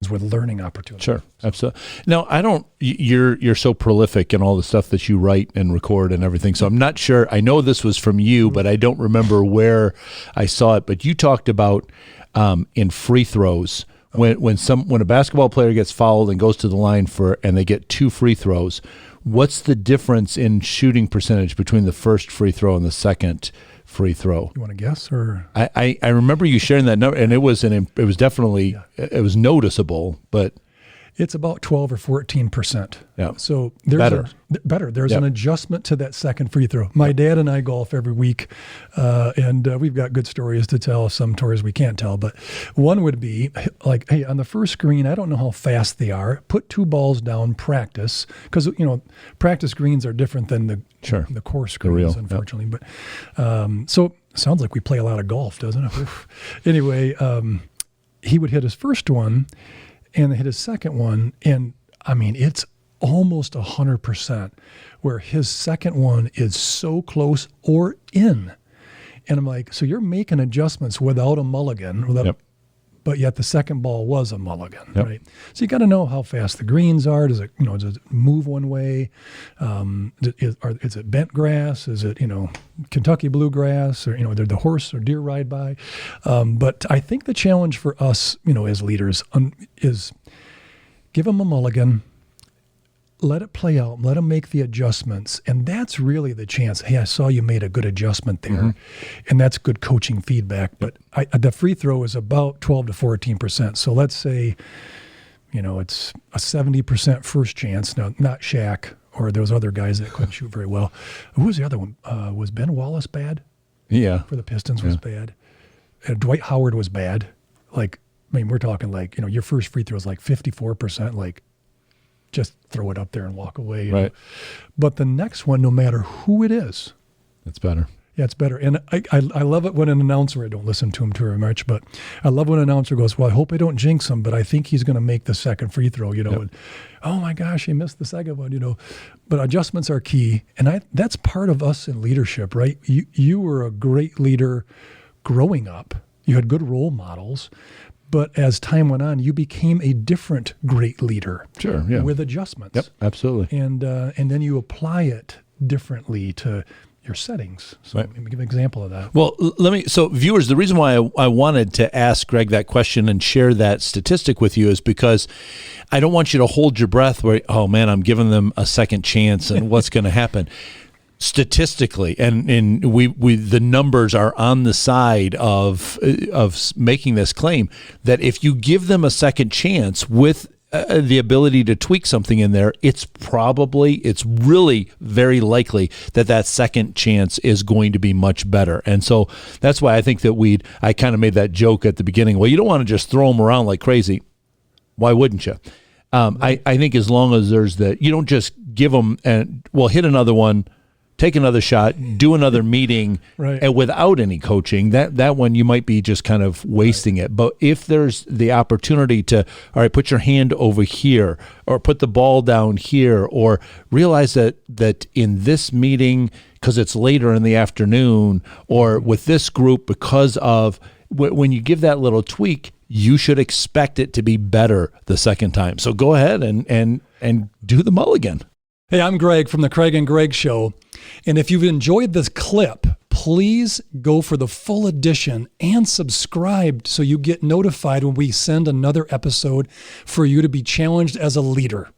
opportunities with learning opportunities. Sure, absolutely. Now, you're so prolific in all the stuff that you write and record and everything, so I'm not sure. I know this was from you, but I don't remember where I saw it. But you talked about in free throws, when a basketball player gets fouled and goes to the line and they get 2 free throws, what's the difference in shooting percentage between the first free throw and the second free throw? You want to guess, or I remember you sharing that number, and it was definitely it was noticeable, but it's about 12 or 14%. Yeah. So there's better. There's an adjustment to that second free throw. My dad and I golf every week, and we've got good stories to tell, some stories we can't tell. But one would be like, hey, on the first green, I don't know how fast they are. Put 2 balls down, practice, because practice greens are different than the course greens, unfortunately. Yep. But so sounds like we play a lot of golf, doesn't it? Anyway, he would hit his first one, and hit his second one, and I mean, it's almost 100%, where his second one is so close or in. And I'm like, so you're making adjustments without a mulligan, but yet the second ball was a mulligan, right? So you got to know how fast the greens are. Does it move one way? Is it bent grass? Is it, Kentucky bluegrass, or, the horse or deer ride by? But I think the challenge for us, as leaders is give them a mulligan, let it play out, let them make the adjustments. And that's really the chance. Hey, I saw you made a good adjustment there. Mm-hmm. And that's good coaching feedback. But the free throw is about 12 to 14%. So let's say, it's a 70% first chance. Now, not Shaq or those other guys that couldn't shoot very well. Who was the other one? Was Ben Wallace bad? Yeah. For the Pistons was bad. Dwight Howard was bad. We're talking your first free throw is 54%, just throw it up there and walk away. Right. But the next one, no matter who it is, it's better. Yeah, it's better. And I love it when an announcer, I don't listen to him too very much, but I love when an announcer goes, well, I hope I don't jinx him, but I think he's going to make the second free throw, And, oh my gosh, he missed the second one, But adjustments are key. And that's part of us in leadership, right? You were a great leader growing up. You had good role models. But as time went on, you became a different great leader. Sure, yeah. With adjustments. Yep, absolutely. And then you apply it differently to your settings. So let me give an example of that. Well, so viewers, the reason why I wanted to ask Greg that question and share that statistic with you is because I don't want you to hold your breath where, oh man, I'm giving them a second chance and what's going to happen. Statistically, and we the numbers are on the side of making this claim that if you give them a second chance with the ability to tweak something in there, it's really very likely that second chance is going to be much better. And so that's why I think that I kind of made that joke at the beginning. Well, you don't want to just throw them around like crazy. Why wouldn't you? I think as long as you don't just give them hit another one, take another shot, do another meeting, and without any coaching, that one you might be just kind of wasting it. But if there's the opportunity to, all right, put your hand over here, or put the ball down here, or realize that in this meeting, because it's later in the afternoon, or with this group, because of when you give that little tweak, you should expect it to be better the second time. So go ahead and do the mulligan. Hey, I'm Greg from the Craig and Greg Show. And if you've enjoyed this clip, please go for the full edition and subscribe so you get notified when we send another episode for you to be challenged as a leader.